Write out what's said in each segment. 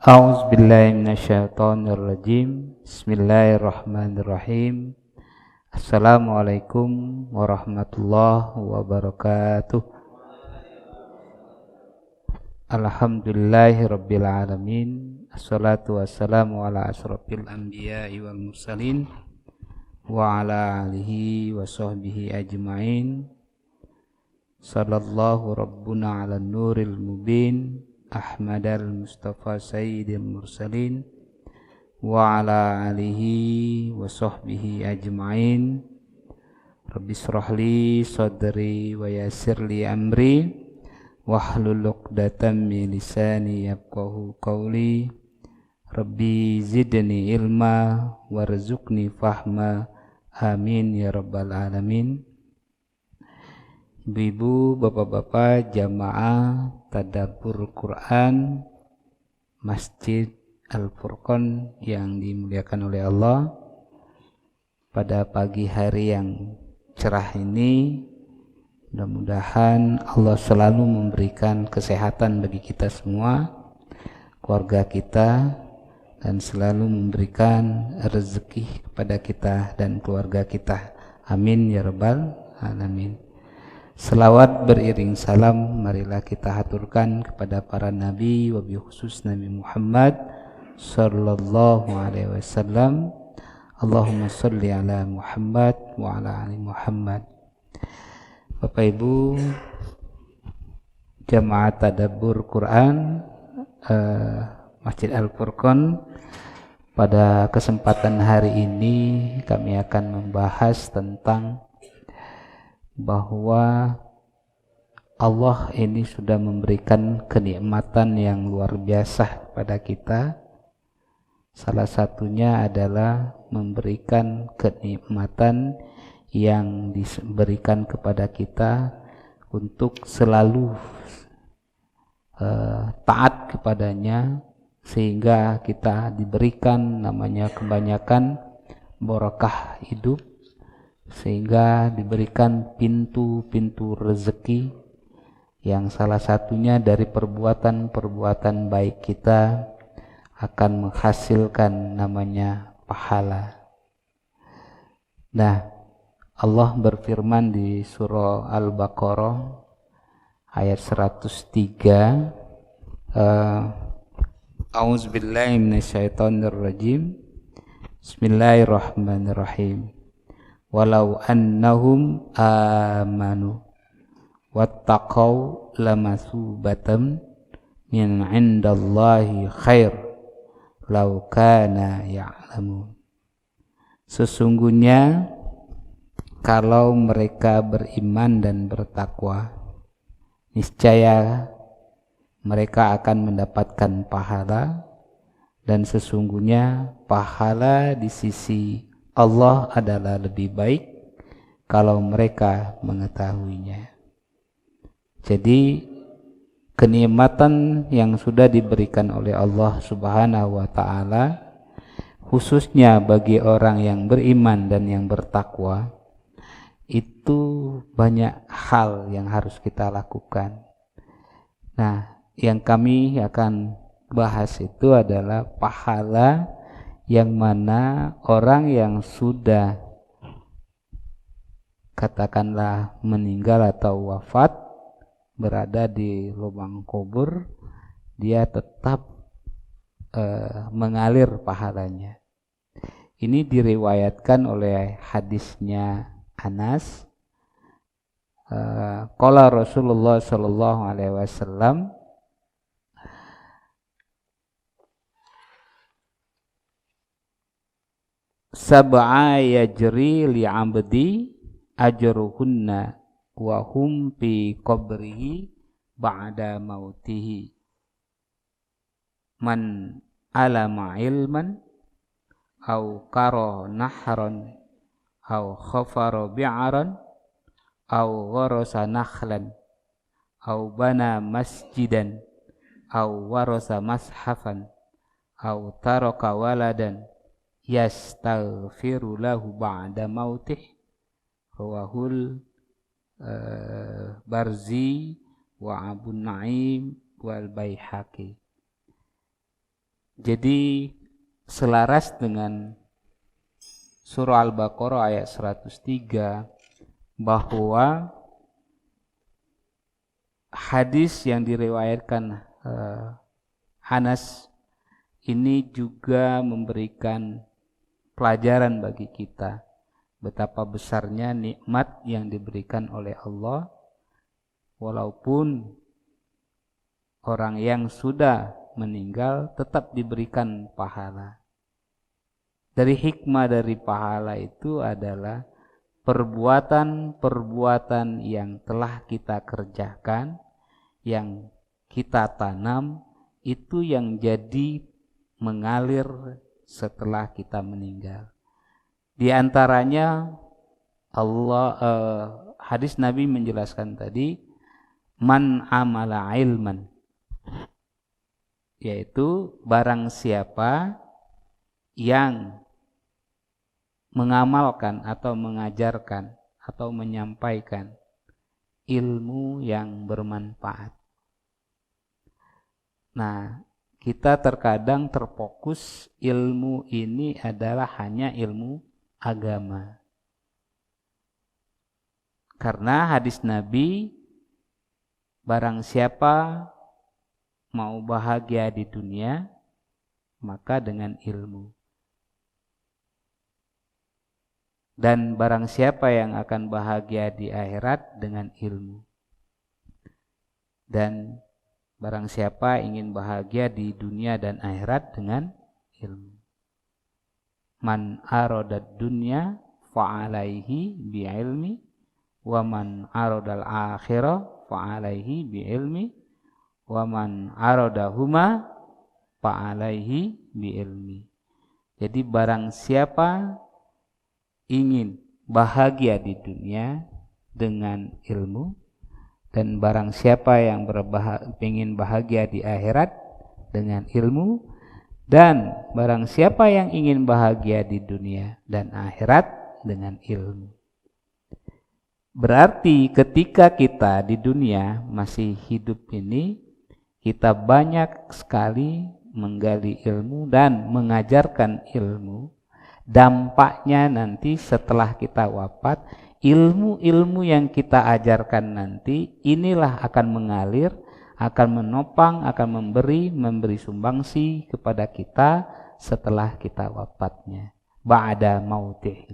A'udzu billahi minasyaitonir rajim. Bismillahirrahmanirrahim. Assalamualaikum warahmatullahi wabarakatuh. Alhamdulillahirabbil alamin. Assalatu wassalamu ala asrofil anbiya'i wal mursalin wa ala alihi wa sahbihi ajma'in. Sallallahu rabbuna ala nuril mubin. Ahmadal Mustafa Sayyidil Mursalin wa ala alihi wa sahbihi ajma'in. Rabbi shrahli sadri wa yassirli amri wahlul 'uqdatam min lisani yafqahu qawli. Rabbi zidni ilma warzuqni fahma. Amin ya rabbal alamin. Ibu-ibu, bapak-bapak, jamaah tadabbur Quran Masjid Al-Furqan yang dimuliakan oleh Allah, pada pagi hari yang cerah ini, mudah-mudahan Allah selalu memberikan kesehatan bagi kita semua, keluarga kita, dan selalu memberikan rezeki kepada kita dan keluarga kita. Amin ya rabbal alamin. Selawat beriring salam marilah kita haturkan kepada para nabi, wabil khusus Nabi Muhammad sallallahu alaihi wasallam. Allahumma sholli ala Muhammad wa ala ali Muhammad. Bapak Ibu jamaah tadabbur Quran Masjid Al-Furqan, pada kesempatan hari ini kami akan membahas tentang bahwa Allah ini sudah memberikan kenikmatan yang luar biasa kepada kita. Salah satunya adalah memberikan kenikmatan yang diberikan kepada kita untuk selalu taat kepadanya, sehingga kita diberikan namanya kebanyakan barakah hidup, sehingga diberikan pintu-pintu rezeki yang salah satunya dari perbuatan-perbuatan baik kita akan menghasilkan namanya pahala. Nah, Allah berfirman di surah Al-Baqarah ayat 103, A'udzubillahi minasyaitonirrajim. Bismillahirrahmanirrahim. Walau annahum amanu wattaqau lamasubatan min indallahi khair law kana ya'lamun. Sesungguhnya kalau mereka beriman dan bertakwa, niscaya mereka akan mendapatkan pahala, dan sesungguhnya pahala di sisi Allah adalah lebih baik kalau mereka mengetahuinya. Jadi kenikmatan yang sudah diberikan oleh Allah Subhanahu wa ta'ala, khususnya bagi orang yang beriman dan yang bertakwa, itu banyak hal yang harus kita lakukan. Nah, yang kami akan bahas itu adalah pahala yang mana orang yang sudah katakanlah meninggal atau wafat, berada di lubang kubur, dia tetap mengalir pahalanya. Ini diriwayatkan oleh hadisnya Anas. Qala Rasulullah sallallahu alaihi wasallam, sab'a yajri li'abdi ajruhunna wa hum fi qabrihi ba'da mautihi. Man alama ilman au qara nahran au khafara bi'aran au gharasa nakhlan au bana masjidan au warasa mashafan au taraka waladan yastaghfiru lahu ba'da mautih. Rawahul Barzi wa Abu Naim wal Baihaqi. Jadi selaras dengan surah Al-Baqarah ayat 103 bahwa hadis yang diriwayatkan Anas ini juga memberikan pelajaran bagi kita betapa besarnya nikmat yang diberikan oleh Allah, walaupun orang yang sudah meninggal tetap diberikan pahala. Dari hikmah dari pahala itu adalah perbuatan-perbuatan yang telah kita kerjakan, yang kita tanam, itu yang jadi mengalir setelah kita meninggal. Di antaranya hadis Nabi menjelaskan tadi, man amala ilman, yaitu barang siapa yang mengamalkan atau mengajarkan atau menyampaikan ilmu yang bermanfaat. Nah, kita terkadang terfokus ilmu ini adalah hanya ilmu agama. Karena hadis Nabi, barang siapa mau bahagia di dunia, maka dengan ilmu. Dan barang siapa yang akan bahagia di akhirat dengan ilmu. Dan barang siapa ingin bahagia di dunia dan akhirat dengan ilmu. Man aradad dunya fa'alaihi bi'ilmi wa man aradal akhirah fa'alaihi bi'ilmi wa man aradahuma fa'alaihi bi'ilmi. Jadi barang siapa ingin bahagia di dunia dengan ilmu, dan barang siapa yang ingin bahagia di akhirat dengan ilmu, dan barang siapa yang ingin bahagia di dunia dan akhirat dengan ilmu. Berarti ketika kita di dunia masih hidup ini, kita banyak sekali menggali ilmu dan mengajarkan ilmu. Dampaknya nanti setelah kita wafat, ilmu-ilmu yang kita ajarkan nanti inilah akan mengalir, akan menopang, akan memberi sumbangsi kepada kita setelah kita wafatnya, ba'da mautih.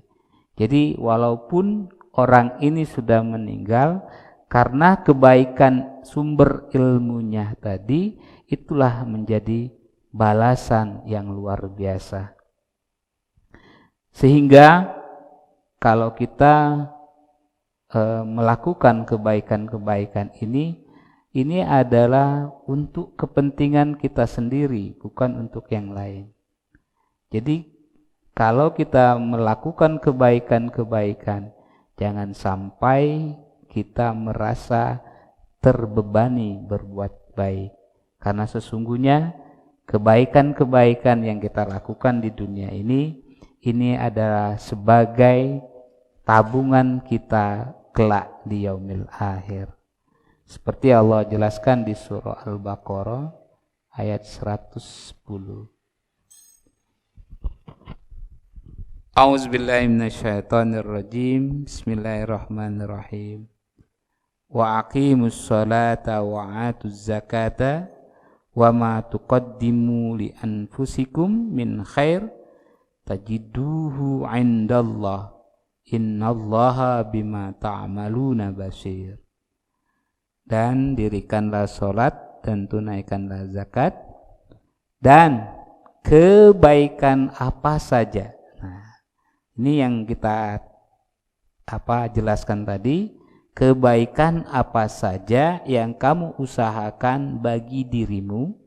Jadi walaupun orang ini sudah meninggal, karena kebaikan sumber ilmunya tadi, itulah menjadi balasan yang luar biasa. Sehingga kalau kita melakukan kebaikan-kebaikan ini adalah untuk kepentingan kita sendiri, bukan untuk yang lain. Jadi kalau kita melakukan kebaikan-kebaikan, jangan sampai kita merasa terbebani berbuat baik. Karena sesungguhnya kebaikan-kebaikan yang kita lakukan di dunia ini adalah sebagai tabungan kita kelak di yaumil akhir. Seperti Allah jelaskan di surah Al-Baqarah ayat 110. A'udzubillahi minasyaitonirrajim. Bismillahirrahmanirrahim. Wa aqimus sholata wa atuz zakata wa ma tuqaddimu li anfusikum min khair tajiduhu 'indallah innallaha bima ta'maluna basir. Dan dirikanlah salat dan tunaikanlah zakat, dan kebaikan apa saja. Nah, ini yang kita jelaskan tadi, kebaikan apa saja yang kamu usahakan bagi dirimu,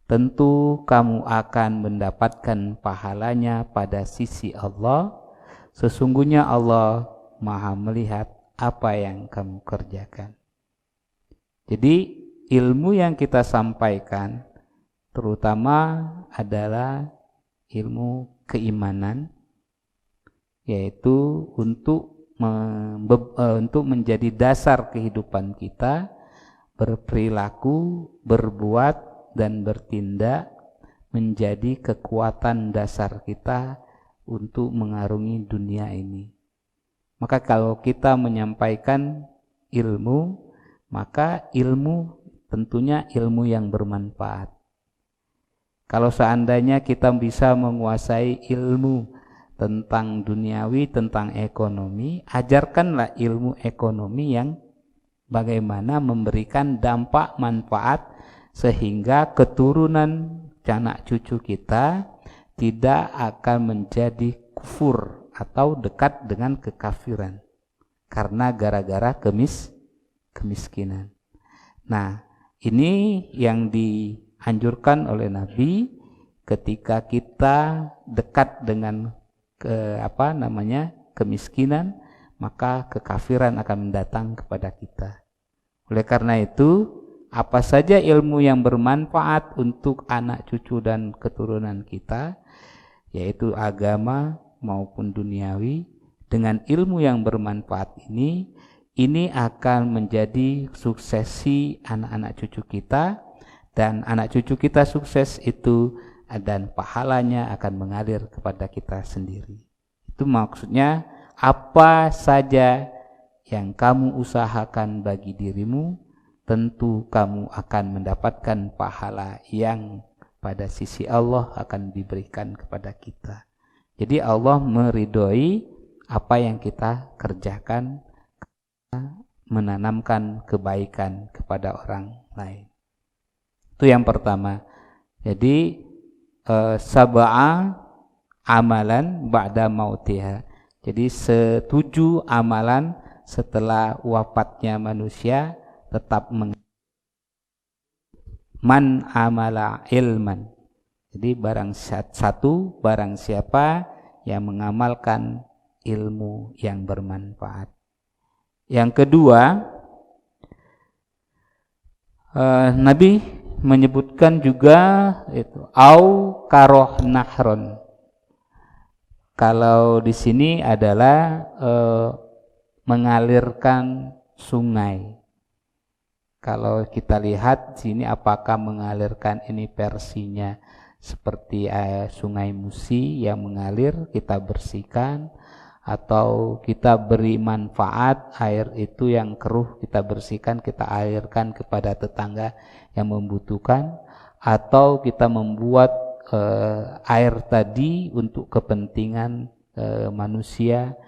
tentu kamu akan mendapatkan pahalanya pada sisi Allah. Sesungguhnya Allah Maha melihat apa yang kamu kerjakan. Jadi ilmu yang kita sampaikan terutama adalah ilmu keimanan, yaitu untuk menjadi dasar kehidupan kita, berperilaku, berbuat dan bertindak menjadi kekuatan dasar kita untuk mengarungi dunia ini. Maka kalau kita menyampaikan ilmu, maka ilmu tentunya ilmu yang bermanfaat. Kalau seandainya kita bisa menguasai ilmu tentang duniawi, tentang ekonomi, ajarkanlah ilmu ekonomi yang bagaimana memberikan dampak manfaat sehingga keturunan anak cucu kita tidak akan menjadi kufur atau dekat dengan kekafiran karena gara-gara kemiskinan. Nah, ini yang dianjurkan oleh Nabi ketika kita dekat dengan kemiskinan, maka kekafiran akan mendatang kepada kita. Oleh karena itu, apa saja ilmu yang bermanfaat untuk anak cucu dan keturunan kita, yaitu agama maupun duniawi, dengan ilmu yang bermanfaat ini akan menjadi suksesi anak-anak cucu kita, dan anak cucu kita sukses itu dan pahalanya akan mengalir kepada kita sendiri. Itu maksudnya apa saja yang kamu usahakan bagi dirimu, tentu kamu akan mendapatkan pahala yang pada sisi Allah akan diberikan kepada kita. Jadi Allah meridhoi apa yang kita kerjakan, menanamkan kebaikan kepada orang lain. Itu yang pertama. Jadi sab'a amalan ba'da mautiha. Jadi 7 amalan setelah wafatnya manusia tetap man amala ilman. Jadi barang siapa yang mengamalkan ilmu yang bermanfaat. Yang kedua, Nabi menyebutkan juga itu au karoh nahron. Kalau di sini adalah mengalirkan sungai. Kalau kita lihat sini apakah mengalirkan ini versinya seperti sungai Musi yang mengalir kita bersihkan, atau kita beri manfaat air itu yang keruh kita bersihkan, kita alirkan kepada tetangga yang membutuhkan, atau kita membuat air tadi untuk kepentingan manusia,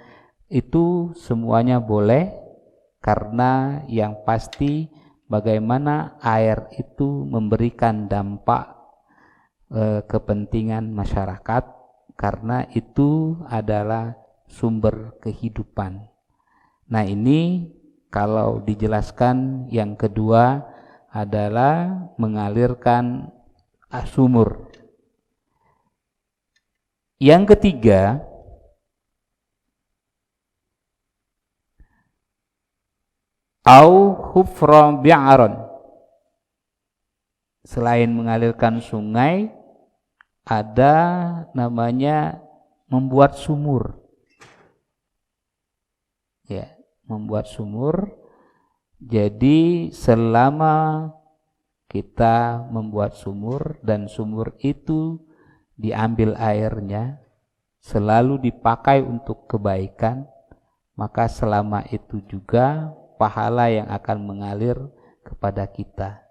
itu semuanya boleh, karena yang pasti bagaimana air itu memberikan dampak kepentingan masyarakat, karena itu adalah sumber kehidupan. Nah, ini kalau dijelaskan yang kedua adalah mengalirkan sumur. Yang ketiga, au hufra bi'aron. Selain mengalirkan sungai, ada namanya membuat sumur. Ya, membuat sumur. Jadi selama kita membuat sumur dan sumur itu diambil airnya, selalu dipakai untuk kebaikan, maka selama itu juga pahala yang akan mengalir kepada kita.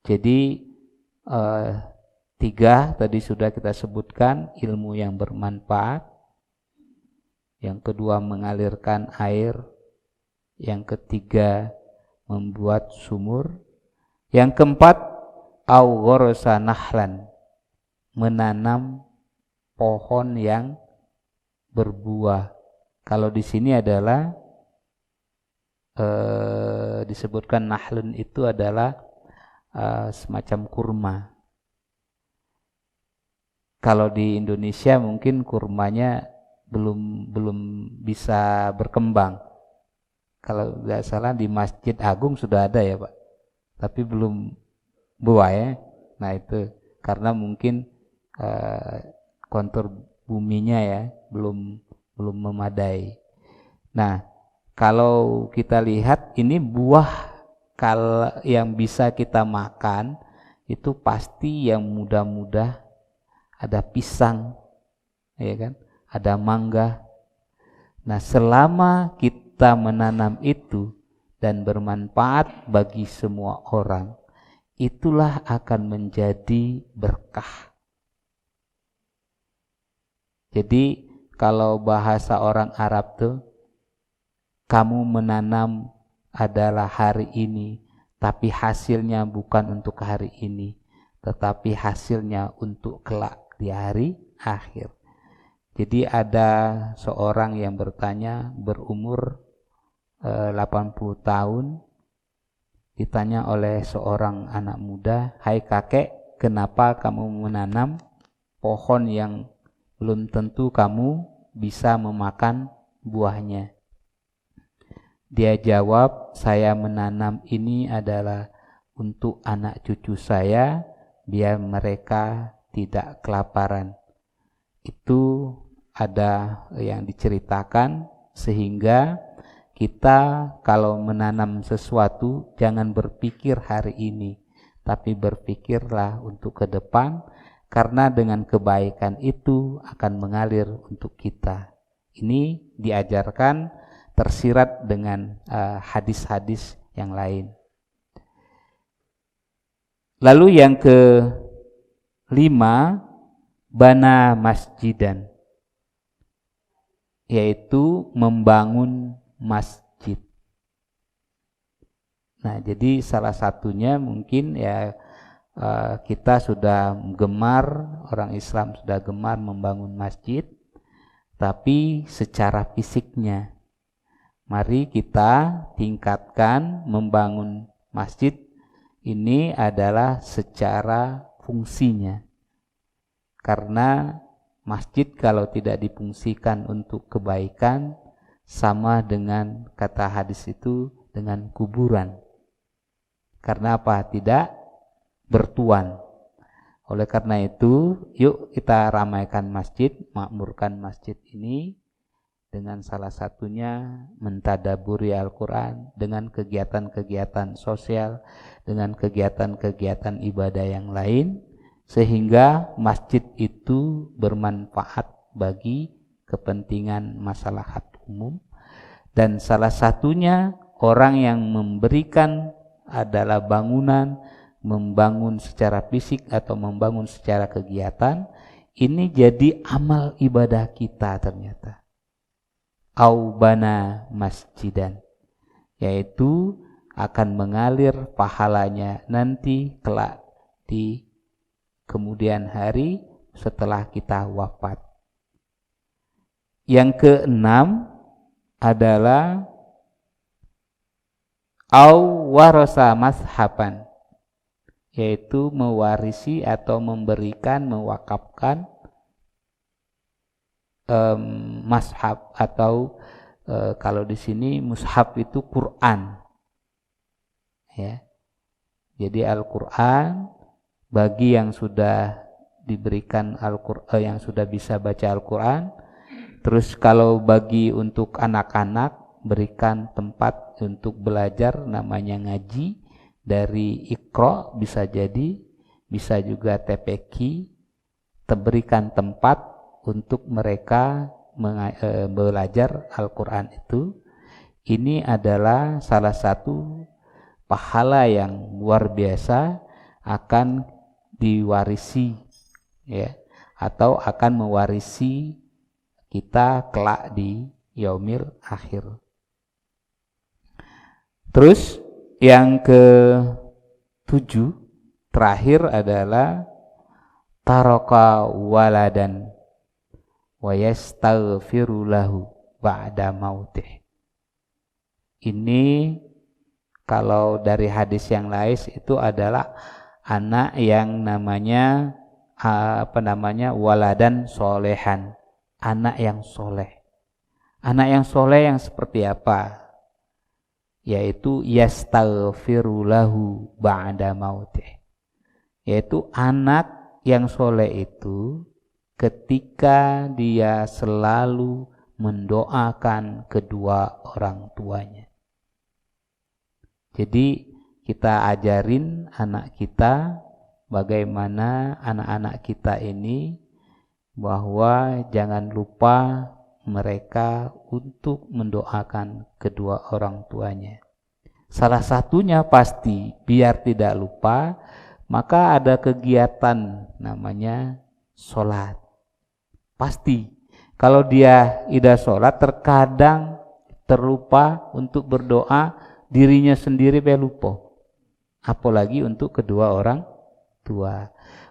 Jadi 3 tadi sudah kita sebutkan, ilmu yang bermanfaat. Yang kedua mengalirkan air. Yang ketiga membuat sumur. Yang keempat au ghorasa nahlan, menanam pohon yang berbuah. Kalau di sini adalah disebutkan nahlun itu adalah semacam kurma. Kalau di Indonesia mungkin kurmanya belum bisa berkembang. Kalau tidak salah di Masjid Agung sudah ada ya Pak, tapi belum buah ya. Nah itu karena mungkin kontur buminya ya belum memadai. Nah kalau kita lihat ini buah yang bisa kita makan itu pasti yang muda-muda, ada pisang, ya kan? Ada mangga. Nah, selama kita menanam itu dan bermanfaat bagi semua orang, itulah akan menjadi berkah. Jadi kalau bahasa orang Arab tuh, kamu menanam adalah hari ini, tapi hasilnya bukan untuk hari ini, tetapi hasilnya untuk kelak di hari akhir. Jadi ada seorang yang bertanya, berumur 80 tahun, ditanya oleh seorang anak muda, "Hai kakek, kenapa kamu menanam pohon yang belum tentu kamu bisa memakan buahnya?" Dia jawab, "Saya menanam ini adalah untuk anak cucu saya, biar mereka tidak kelaparan." Itu ada yang diceritakan, sehingga kita kalau menanam sesuatu jangan berpikir hari ini, tapi berpikirlah untuk ke depan, karena dengan kebaikan itu akan mengalir untuk kita. Ini diajarkan tersirat dengan hadis-hadis yang lain. Lalu yang kelima, bana masjidan, yaitu membangun masjid. Nah, jadi salah satunya mungkin ya kita sudah gemar, orang Islam sudah gemar membangun masjid, tapi secara fisiknya. Mari kita tingkatkan membangun masjid ini adalah secara fungsinya. Karena masjid kalau tidak difungsikan untuk kebaikan, sama dengan kata hadis itu dengan kuburan. Karena apa? Tidak bertuan. Oleh karena itu, yuk kita ramaikan masjid, makmurkan masjid ini dengan salah satunya mentadaburi Al-Quran, dengan kegiatan-kegiatan sosial, dengan kegiatan-kegiatan ibadah yang lain, sehingga masjid itu bermanfaat bagi kepentingan maslahat umum. Dan salah satunya orang yang memberikan adalah bangunan, membangun secara fisik atau membangun secara kegiatan, ini jadi amal ibadah kita ternyata. Aubana masjidan, yaitu akan mengalir pahalanya nanti kelak di kemudian hari setelah kita wafat. Yang keenam adalah au warasa mashaban, yaitu mewarisi atau memberikan, mewakafkan mashab atau kalau di sini mushaf itu Quran. Ya. Jadi Al-Quran bagi yang sudah diberikan Al-Quran, yang sudah bisa baca Al-Quran. Terus kalau bagi untuk anak-anak, berikan tempat untuk belajar, namanya ngaji, dari Iqra bisa jadi, bisa juga TPQ, berikan tempat untuk mereka belajar Al-Quran itu. Ini adalah salah satu pahala yang luar biasa, akan diwarisi, ya, atau akan mewarisi kita kelak di yaumil akhir. Terus yang ke-7 terakhir adalah taraka waladan wa yastaghfiru lahu ba'da mautih. Ini kalau dari hadis yang lain itu adalah anak yang namanya waladan solehan, anak yang soleh. Anak yang soleh yang seperti apa? Yaitu yastaghfiru lahu ba'da mautih. Yaitu anak yang soleh itu ketika dia selalu mendoakan kedua orang tuanya. Jadi kita ajarin anak kita bagaimana anak-anak kita ini, bahwa jangan lupa mereka untuk mendoakan kedua orang tuanya. Salah satunya pasti biar tidak lupa, maka ada kegiatan namanya sholat. Pasti kalau dia tidak sholat, terkadang terlupa untuk berdoa, dirinya sendiri lupa, apalagi untuk kedua orang tua.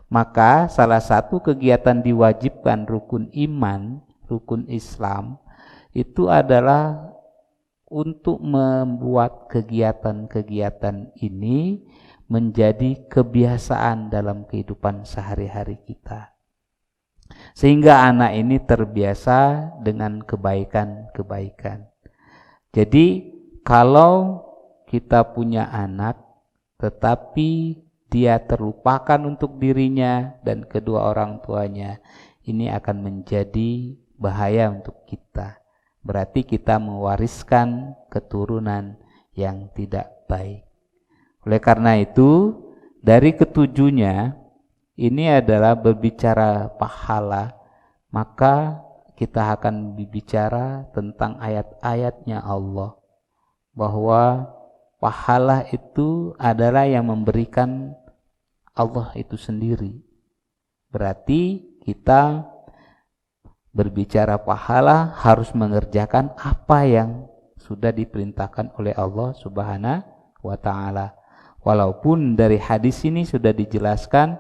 Maka salah satu kegiatan diwajibkan rukun iman, rukun Islam, itu adalah untuk membuat kegiatan-kegiatan ini menjadi kebiasaan dalam kehidupan sehari-hari kita. Sehingga anak ini terbiasa dengan kebaikan-kebaikan. Jadi kalau kita punya anak tetapi dia terlupakan untuk dirinya dan kedua orang tuanya, ini akan menjadi bahaya untuk kita. Berarti kita mewariskan keturunan yang tidak baik. Oleh karena itu, dari ketujuhnya, ini adalah berbicara pahala, maka kita akan berbicara tentang ayat-ayatnya Allah, bahwa pahala itu adalah yang memberikan Allah itu sendiri. Berarti kita berbicara pahala harus mengerjakan apa yang sudah diperintahkan oleh Allah Subhanahu wa ta'ala. Walaupun dari hadis ini sudah dijelaskan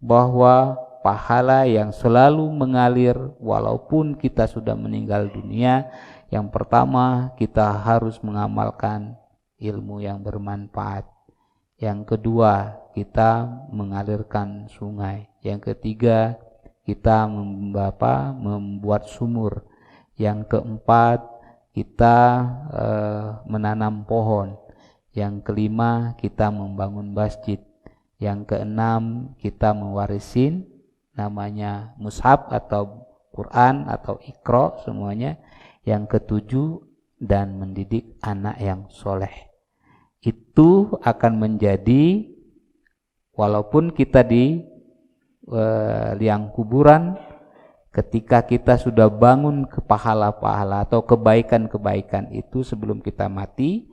bahwa pahala yang selalu mengalir walaupun kita sudah meninggal dunia, yang pertama kita harus mengamalkan ilmu yang bermanfaat. Yang kedua, kita mengalirkan sungai. Yang ketiga, kita membuat sumur. Yang keempat, kita menanam pohon. Yang kelima, kita membangun masjid. Yang keenam, kita mewarisin namanya mushaf atau Quran atau Iqra semuanya. Yang ketujuh, dan mendidik anak yang soleh. Itu akan menjadi, walaupun kita di liang kuburan, ketika kita sudah bangun ke pahala-pahala atau kebaikan-kebaikan itu sebelum kita mati,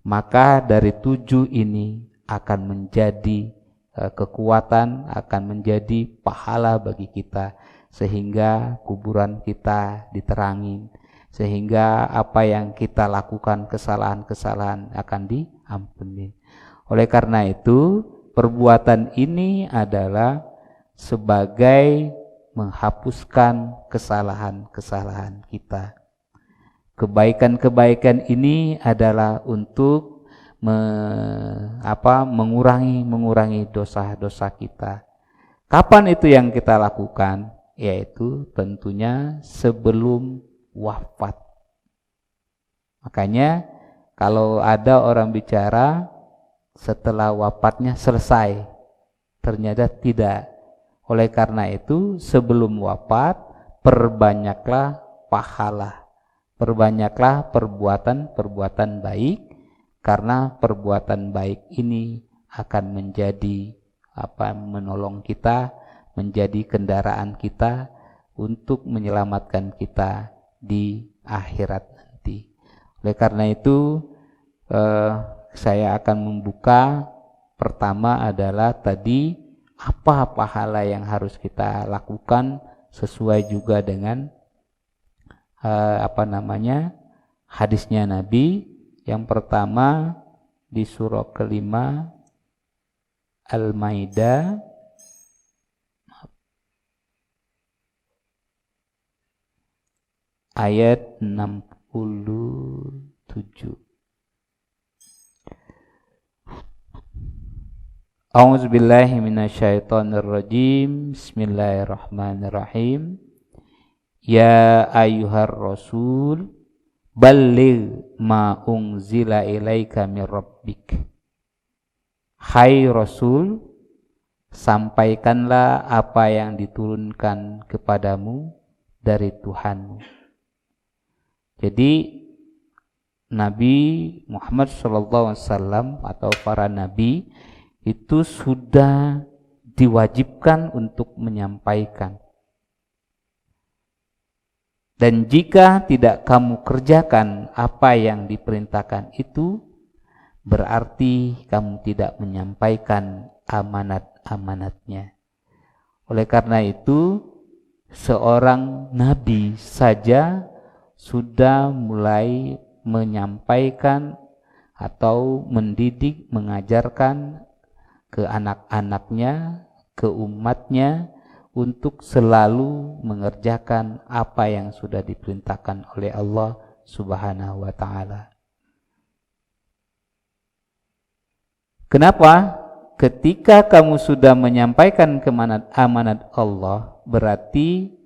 maka dari 7 ini akan menjadi kekuatan, akan menjadi pahala bagi kita, sehingga kuburan kita diterangin, sehingga apa yang kita lakukan kesalahan-kesalahan akan diampuni. Oleh karena itu, perbuatan ini adalah sebagai menghapuskan kesalahan-kesalahan kita. Kebaikan-kebaikan ini adalah untuk mengurangi dosa-dosa kita. Kapan itu yang kita lakukan? Yaitu tentunya sebelum wafat. Makanya kalau ada orang bicara setelah wafatnya selesai, ternyata tidak. Oleh karena itu, sebelum wafat, perbanyaklah pahala, perbanyaklah perbuatan-perbuatan baik, karena perbuatan baik ini akan menjadi menolong kita, menjadi kendaraan kita untuk menyelamatkan kita di akhirat nanti. Oleh karena itu, saya akan membuka pertama adalah tadi apa pahala yang harus kita lakukan sesuai juga dengan hadisnya Nabi. Yang pertama di surah kelima Al-Maidah ayat 67. A'udzubillahi minasyaitonirrajim. Bismillahirrahmanirrahim. Ya ayyuhar rasul balligh ma unzila ilaika mir rabbik. Hai Rasul, sampaikanlah apa yang diturunkan kepadamu dari Tuhanmu. Jadi Nabi Muhammad SAW atau para nabi itu sudah diwajibkan untuk menyampaikan. Dan jika tidak kamu kerjakan apa yang diperintahkan itu, berarti kamu tidak menyampaikan amanat-amanatnya. Oleh karena itu, seorang nabi saja sudah mulai menyampaikan atau mendidik, mengajarkan ke anak-anaknya, ke umatnya, untuk selalu mengerjakan apa yang sudah diperintahkan oleh Allah Subhanahu wa ta'ala. Kenapa? Ketika kamu sudah menyampaikan amanat Allah, berarti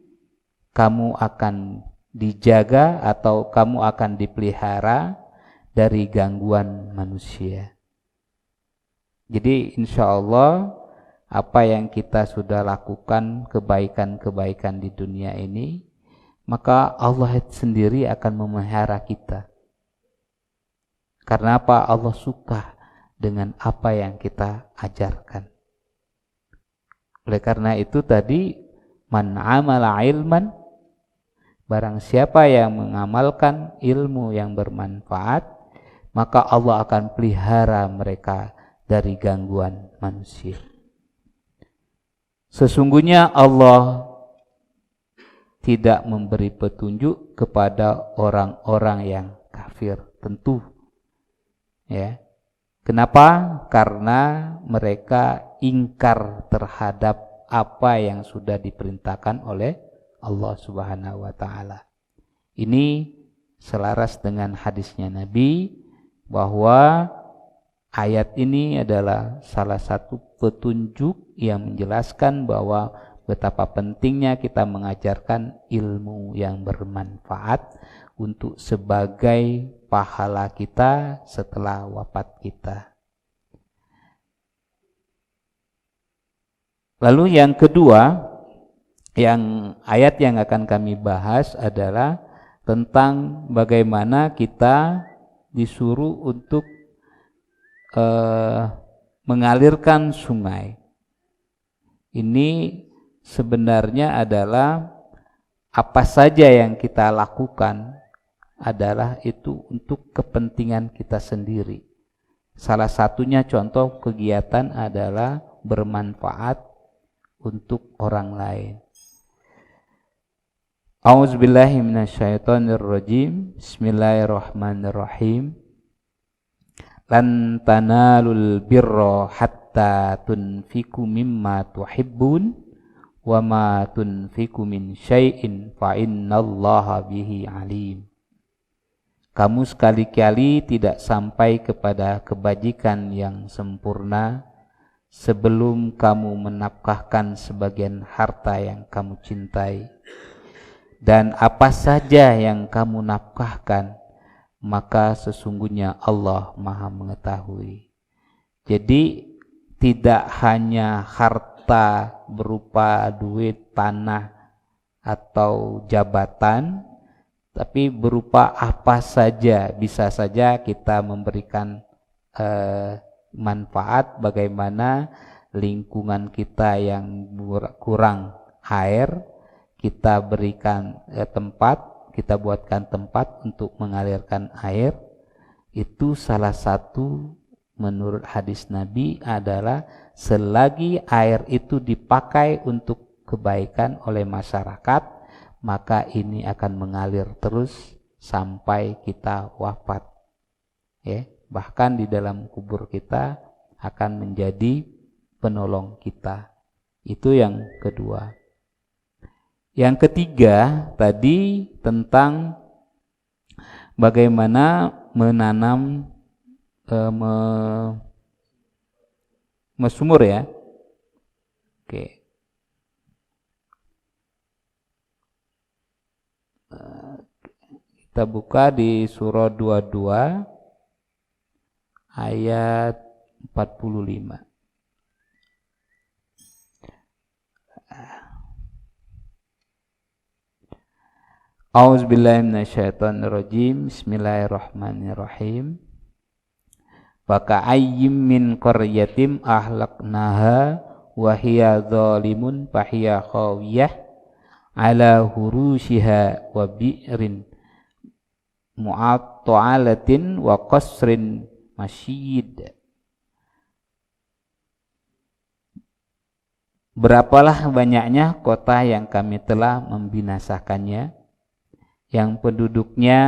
kamu akan dijaga atau kamu akan dipelihara dari gangguan manusia. Jadi insya Allah apa yang kita sudah lakukan, kebaikan-kebaikan di dunia ini, maka Allah sendiri akan memelihara kita. Karena apa? Allah suka dengan apa yang kita ajarkan. Oleh karena itu tadi, man amala ilman, barang siapa yang mengamalkan ilmu yang bermanfaat, maka Allah akan pelihara mereka dari gangguan manusia. Sesungguhnya Allah tidak memberi petunjuk kepada orang-orang yang kafir, tentu. Ya. Kenapa? Karena mereka ingkar terhadap apa yang sudah diperintahkan oleh Allah Subhanahu wa ta'ala. Ini selaras dengan hadisnya Nabi bahwa ayat ini adalah salah satu petunjuk yang menjelaskan bahwa betapa pentingnya kita mengajarkan ilmu yang bermanfaat untuk sebagai pahala kita setelah wafat kita. Lalu yang kedua, ayat yang akan kami bahas adalah tentang bagaimana kita disuruh untuk mengalirkan sungai. Ini sebenarnya adalah apa saja yang kita lakukan adalah itu untuk kepentingan kita sendiri. Salah satunya contoh kegiatan adalah bermanfaat untuk orang lain. A'udzubillahi minasyaitonirrajim. Bismillahirrahmanirrahim. Lan tanalul birra hatta tunfiku mimma tuhibbun wa ma tunfiku min syai'in fa innallaha bihi alim. Kamu sekali-kali tidak sampai kepada kebajikan yang sempurna sebelum kamu menafkahkan sebagian harta yang kamu cintai. Dan apa saja yang kamu nafkahkan, maka sesungguhnya Allah Maha mengetahui. Jadi tidak hanya harta berupa duit, tanah, atau jabatan, tapi berupa apa saja. Bisa saja kita memberikan manfaat, bagaimana lingkungan kita yang kurang air, kita berikan tempat, kita buatkan tempat untuk mengalirkan air. Itu salah satu menurut hadis Nabi adalah selagi air itu dipakai untuk kebaikan oleh masyarakat, maka ini akan mengalir terus sampai kita wafat. Ya, bahkan di dalam kubur kita akan menjadi penolong kita. Itu yang kedua. Yang ketiga tadi tentang bagaimana menanam mesumur ya. Oke. Kita buka di surah 22 ayat 45. A'udzubillahi minasyaitonirrajim. Bismillahirrahmanirrahim. Wa ka'ayyim min qaryatin ahlaknaha wa hiya zalimun fahiya khawiyah ala hurushiha wa bi'rin mu'atta'alatin wa qasrin masyid. Berapalah banyaknya kota yang kami telah membinasakannya, yang penduduknya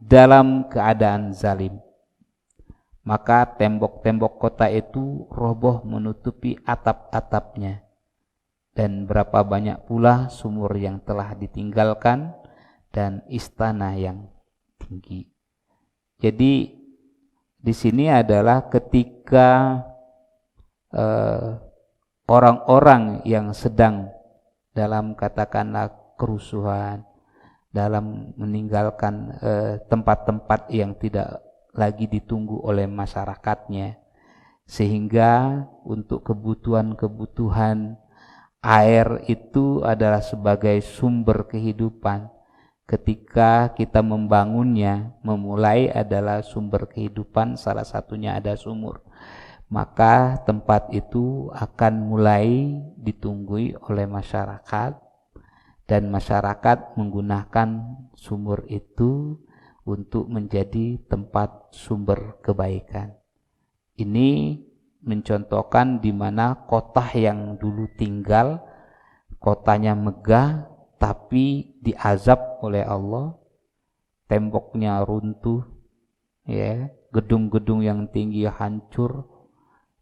dalam keadaan zalim. Maka tembok-tembok kota itu roboh menutupi atap-atapnya. Dan berapa banyak pula sumur yang telah ditinggalkan dan istana yang tinggi. Jadi di sini adalah ketika orang-orang yang sedang dalam katakanlah kerusuhan, dalam meninggalkan tempat-tempat yang tidak lagi ditunggu oleh masyarakatnya, sehingga untuk kebutuhan-kebutuhan air itu adalah sebagai sumber kehidupan. Ketika kita membangunnya, memulai adalah sumber kehidupan, salah satunya ada sumur, maka tempat itu akan mulai ditunggui oleh masyarakat, dan masyarakat menggunakan sumur itu untuk menjadi tempat sumber kebaikan. Ini mencontohkan di mana kota yang dulu tinggal, kotanya megah tapi diazab oleh Allah, temboknya runtuh, ya, gedung-gedung yang tinggi hancur.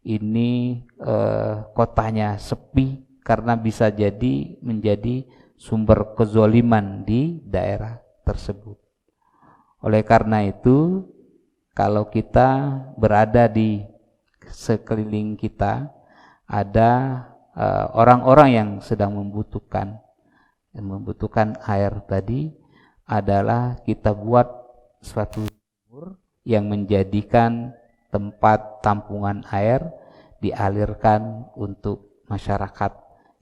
Ini kotanya sepi karena bisa jadi menjadi sumber kezoliman di daerah tersebut. Oleh karena itu, kalau kita berada di sekeliling kita ada orang-orang yang sedang membutuhkan air tadi, adalah kita buat suatu sumur yang menjadikan tempat tampungan air, dialirkan untuk masyarakat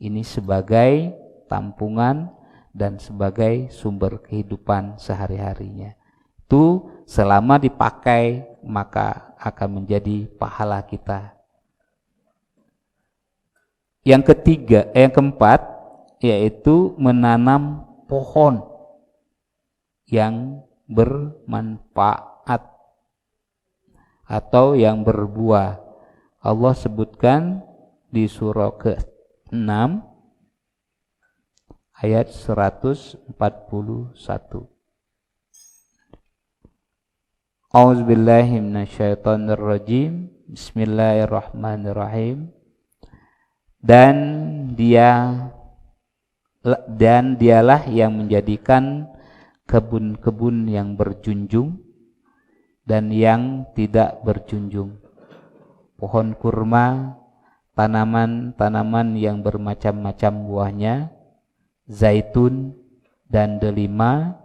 ini sebagai tampungan dan sebagai sumber kehidupan sehari-harinya. Itu selama dipakai maka akan menjadi pahala kita. Yang keempat yaitu menanam pohon yang bermanfaat atau yang berbuah. Allah sebutkan di surah ke-6 ayat 141. A'udzubillahi minasyaitonirrajim. Bismillahirrahmanirrahim. Dan dialah yang menjadikan kebun-kebun yang berjunjung dan yang tidak berjunjung, pohon kurma, tanaman-tanaman yang bermacam-macam buahnya, zaitun dan delima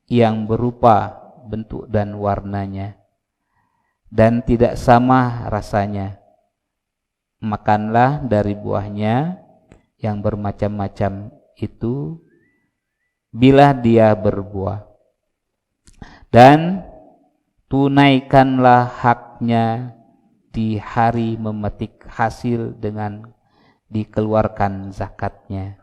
yang berupa bentuk dan warnanya, dan tidak sama rasanya. Makanlah dari buahnya yang bermacam-macam itu bila dia berbuah, dan tunaikanlah haknya di hari memetik hasil dengan dikeluarkan zakatnya.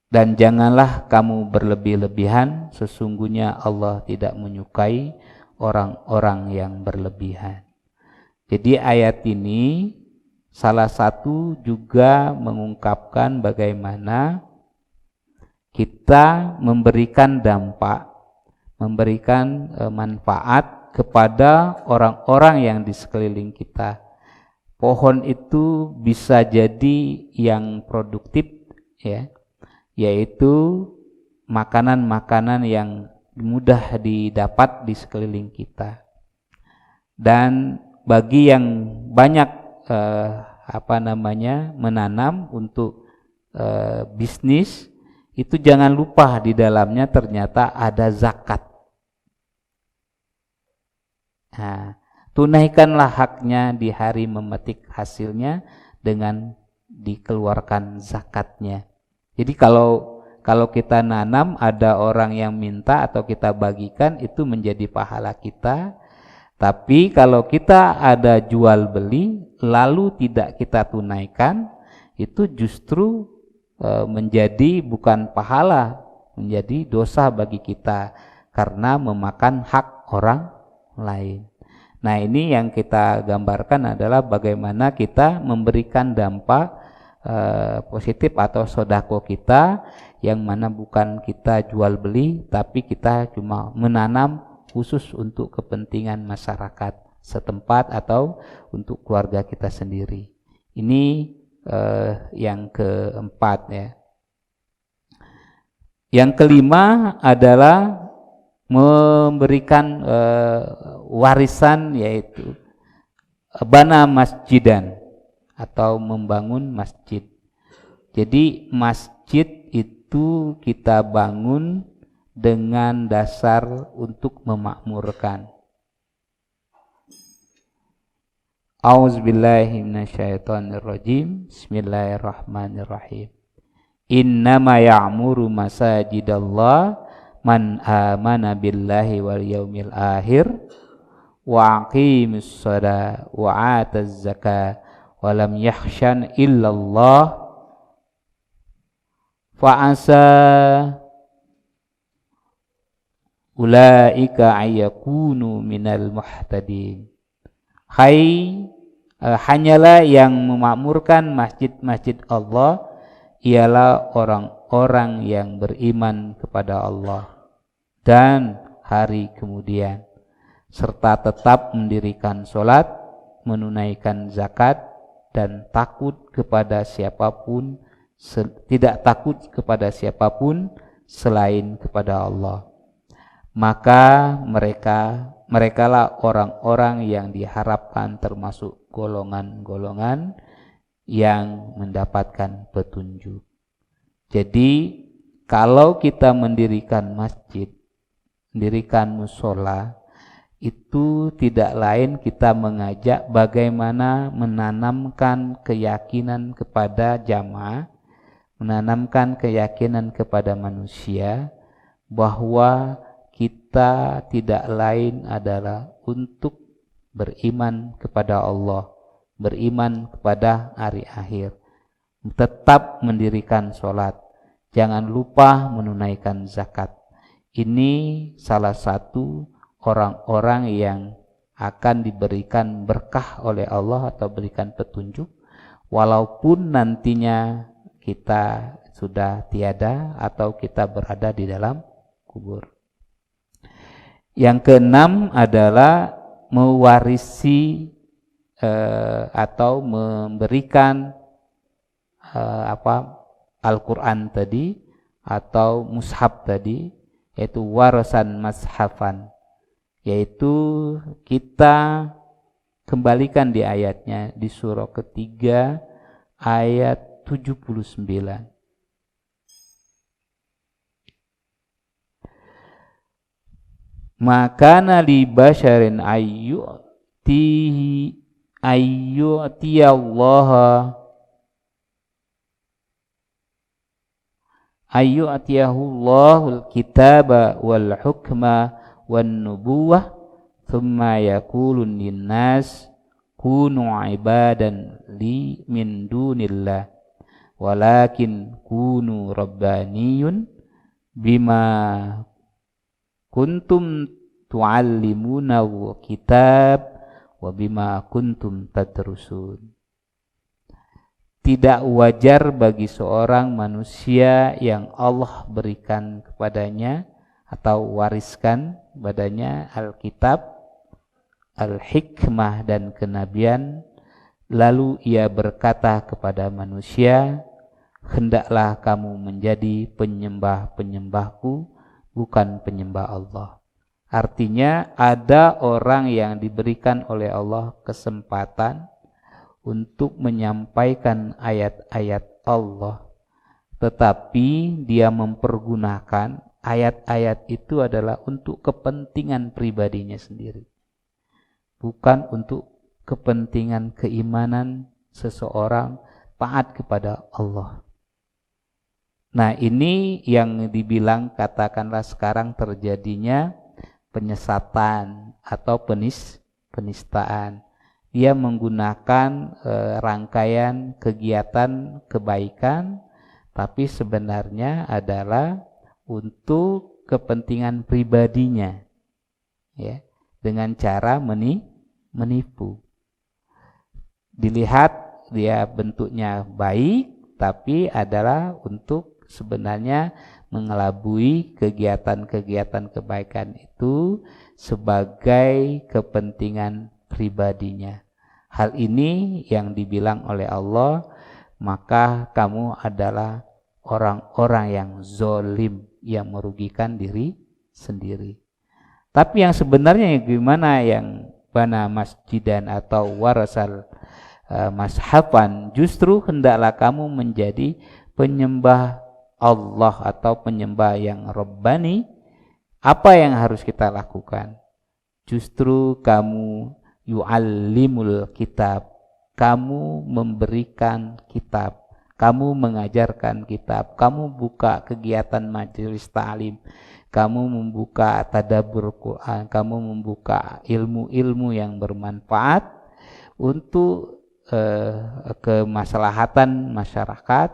Dan janganlah kamu berlebih-lebihan, sesungguhnya Allah tidak menyukai orang-orang yang berlebihan. Jadi ayat ini salah satu juga mengungkapkan bagaimana kita memberikan dampak, memberikan manfaat kepada orang-orang yang di sekeliling kita. Pohon itu bisa jadi yang produktif, ya, yaitu makanan-makanan yang mudah didapat di sekeliling kita. Dan bagi yang banyak menanam untuk bisnis, itu jangan lupa di dalamnya ternyata ada zakat. Nah, tunaikanlah haknya di hari memetik hasilnya dengan dikeluarkan zakatnya. Jadi kalau kita nanam, ada orang yang minta atau kita bagikan, itu menjadi pahala kita. Tapi kalau kita ada jual beli lalu tidak kita tunaikan, itu justru menjadi bukan pahala, menjadi dosa bagi kita karena memakan hak orang lain. Nah, ini yang kita gambarkan adalah bagaimana kita memberikan dampak positif atau sodako kita, yang mana bukan kita jual beli, tapi kita cuma menanam khusus untuk kepentingan masyarakat setempat atau untuk keluarga kita sendiri. Ini yang keempat ya. Yang kelima adalah memberikan warisan, yaitu bana masjidan atau membangun masjid. Jadi masjid itu kita bangun dengan dasar untuk memakmurkan. A'udzubillahi minasyaitonirrajim. Bismillahirrahmanirrahim. Innama ya'muru masajidallah man amana billahi wal yaumil akhir wa aqimis shalah wa ataz zakah wa lam yakhshan illallah fa asa ulaika ayyakunu minal muhtadin. Hanyalah yang memakmurkan masjid-masjid Allah ialah orang-orang yang beriman kepada Allah dan hari kemudian, serta tetap mendirikan sholat, menunaikan zakat, dan tidak takut kepada siapapun selain kepada Allah. Maka merekalah orang-orang yang diharapkan termasuk golongan-golongan yang mendapatkan petunjuk. Jadi kalau kita mendirikan masjid, mendirikan musola, itu tidak lain kita mengajak bagaimana menanamkan keyakinan kepada jamaah, menanamkan keyakinan kepada manusia bahwa kita tidak lain adalah untuk beriman kepada Allah, beriman kepada hari akhir, tetap mendirikan sholat, jangan lupa menunaikan zakat. Ini salah satu orang-orang yang akan diberikan berkah oleh Allah atau berikan petunjuk, walaupun nantinya kita sudah tiada atau kita berada di dalam kubur. Yang keenam adalah mewarisi atau memberikan Al-Quran tadi atau mushaf tadi, yaitu warasan mashafan, yaitu kita kembalikan di ayatnya di surah ketiga ayat 79. Maka li basyarin ayyu'tiyahul kitaba wal hukma wan nubuwah thumma yakulun linnas kunu ibadan li min dunillah walakin kunu rabbaniyun bima kuntum tu'allimuna kitab wa bima kuntum tadrusun. Tidak wajar bagi seorang manusia yang Allah berikan kepadanya atau wariskan padanya Alkitab, Al-Hikmah dan kenabian, lalu ia berkata kepada manusia, hendaklah kamu menjadi penyembah-penyembahku, bukan penyembah Allah. Artinya ada orang yang diberikan oleh Allah kesempatan untuk menyampaikan ayat-ayat Allah, tetapi dia mempergunakan ayat-ayat itu adalah untuk kepentingan pribadinya sendiri, bukan untuk kepentingan keimanan seseorang taat kepada Allah. Nah, ini yang dibilang katakanlah sekarang terjadinya penyesatan atau penistaan. Dia menggunakan rangkaian kegiatan kebaikan, tapi sebenarnya adalah untuk kepentingan pribadinya, ya, dengan cara menipu. Dilihat dia bentuknya baik, tapi adalah untuk sebenarnya mengelabui kegiatan-kegiatan kebaikan itu sebagai kepentingan pribadinya. Hal ini yang dibilang oleh Allah, maka kamu adalah orang-orang yang zalim, yang merugikan diri sendiri. Tapi yang sebenarnya gimana yang bana masjidan atau warasal mashafan, justru hendaklah kamu menjadi penyembah Allah atau penyembah yang Rabbani. Apa yang harus kita lakukan? Justru kamu yu'allimul kitab, kamu memberikan kitab, kamu mengajarkan kitab, kamu buka kegiatan majelis ta'lim, kamu membuka tadabbur Quran, kamu membuka ilmu-ilmu yang bermanfaat untuk kemaslahatan masyarakat,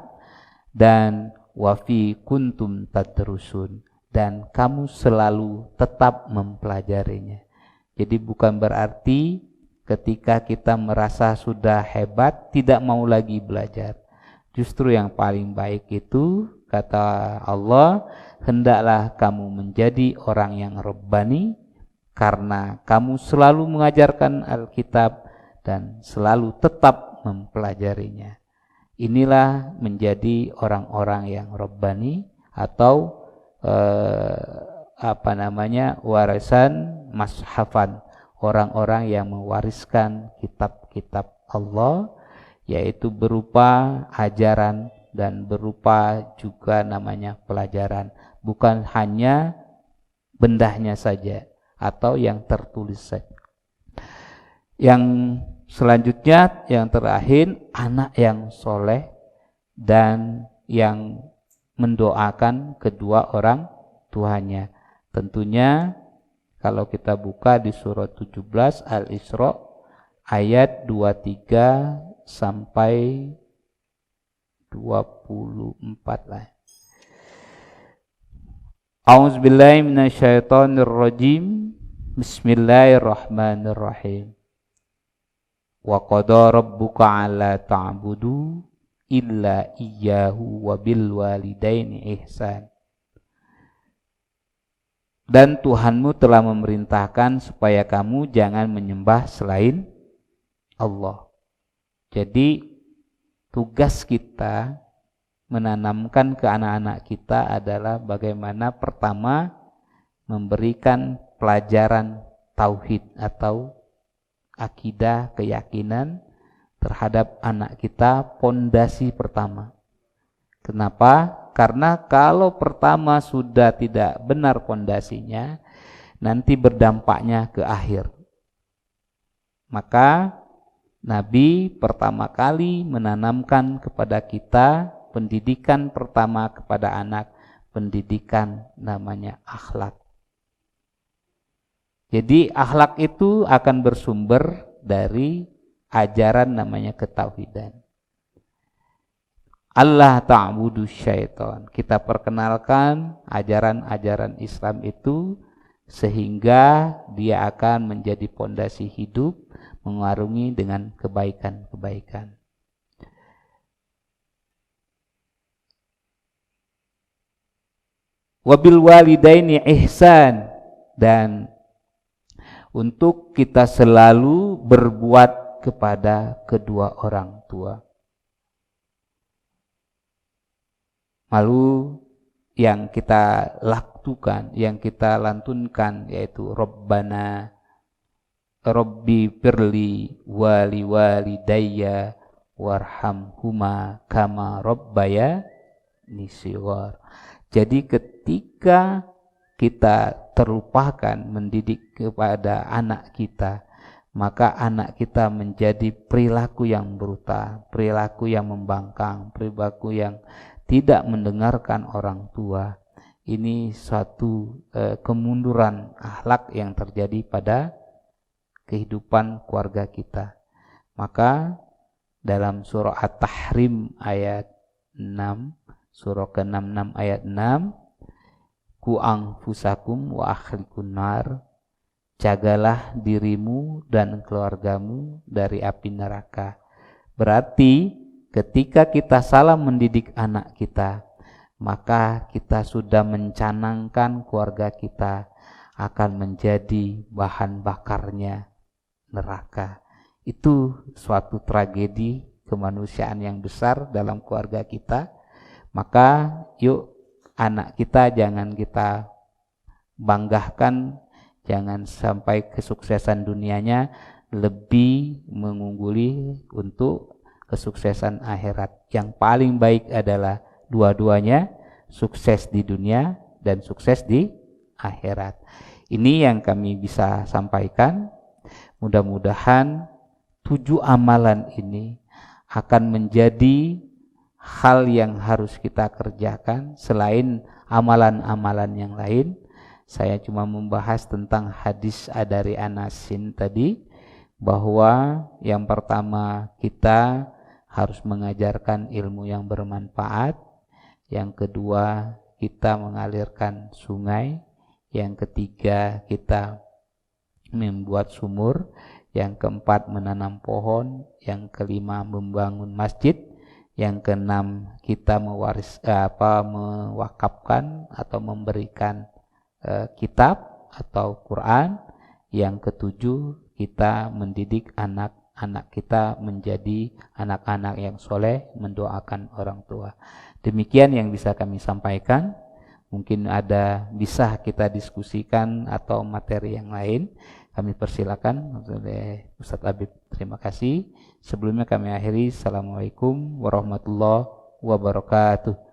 dan wafi kuntum tadrusun, dan kamu selalu tetap mempelajarinya. Jadi bukan berarti ketika kita merasa sudah hebat tidak mau lagi belajar. Justru yang paling baik itu, kata Allah, hendaklah kamu menjadi orang yang Rabbani, karena kamu selalu mengajarkan Alkitab dan selalu tetap mempelajarinya. Inilah menjadi orang-orang yang Rabbani atau warisan mashafan, orang-orang yang mewariskan kitab-kitab Allah, yaitu berupa ajaran dan berupa juga namanya pelajaran, bukan hanya bendahnya saja atau yang tertulis saja. Yang selanjutnya, yang terakhir, anak yang soleh dan yang mendoakan kedua orang tuanya. Tentunya kalau kita buka di surat 17 Al-Isra ayat 23 sampai 24 lah. A'udzubillahi minasyaitonirrajim. Bismillahirrahmanirrahim. Wa qada rabbuka 'alla ta'budu illa iyyahu wa bil walidaini ihsan. Dan Tuhanmu telah memerintahkan supaya kamu jangan menyembah selain Allah. Jadi tugas kita menanamkan ke anak-anak kita adalah bagaimana pertama memberikan pelajaran tauhid atau akidah, keyakinan terhadap anak kita, pondasi pertama. Kenapa? Karena kalau pertama sudah tidak benar pondasinya, nanti berdampaknya ke akhir. Maka Nabi pertama kali menanamkan kepada kita pendidikan pertama kepada anak, pendidikan namanya akhlak. Jadi akhlak itu akan bersumber dari ajaran namanya ketauhidan. Allah ta'budu syaitan. Kita perkenalkan ajaran-ajaran Islam itu sehingga dia akan menjadi pondasi hidup, mengarungi dengan kebaikan-kebaikan. Wabil walidaini ihsan, dan untuk kita selalu berbuat kepada kedua orang tua. Lalu yang kita lakukan, yang kita lantunkan yaitu Rabbana Rabbi firli wali walidayya warhamhuma kama rabbayani shighar. Jadi ketika kita terlupakan mendidik kepada anak kita, maka anak kita menjadi perilaku yang brutal, perilaku yang membangkang, perilaku yang tidak mendengarkan orang tua. Ini suatu kemunduran akhlak yang terjadi pada kehidupan keluarga kita. Maka dalam surah At-Tahrim ayat 6, surah ke-66 ayat 6, ku anfusakum wa ahlikum nar, jagalah dirimu dan keluargamu dari api neraka. Berarti ketika kita salah mendidik anak kita, maka kita sudah mencanangkan keluarga kita akan menjadi bahan bakarnya neraka. Itu suatu tragedi kemanusiaan yang besar dalam keluarga kita. Maka yuk anak kita jangan kita banggakan, jangan sampai kesuksesan dunianya lebih mengungguli untuk kesuksesan akhirat. Yang paling baik adalah dua-duanya, sukses di dunia dan sukses di akhirat. Ini yang kami bisa sampaikan. Mudah-mudahan 7 amalan ini akan menjadi hal yang harus kita kerjakan selain amalan-amalan yang lain. Saya cuma membahas tentang hadis dari Anasin tadi, bahwa yang pertama kita harus mengajarkan ilmu yang bermanfaat, yang kedua kita mengalirkan sungai, yang ketiga kita membuat sumur, yang keempat menanam pohon, yang kelima membangun masjid, yang keenam kita mewakafkan atau memberikan kitab atau Quran, yang ketujuh kita mendidik anak-anak kita menjadi anak-anak yang soleh, mendoakan orang tua. Demikian yang bisa kami sampaikan. Mungkin ada bisa kita diskusikan atau materi yang lain. Kami persilakan oleh Ustadz Habib. Terima kasih. Sebelumnya kami akhiri. Assalamualaikum warahmatullahi wabarakatuh.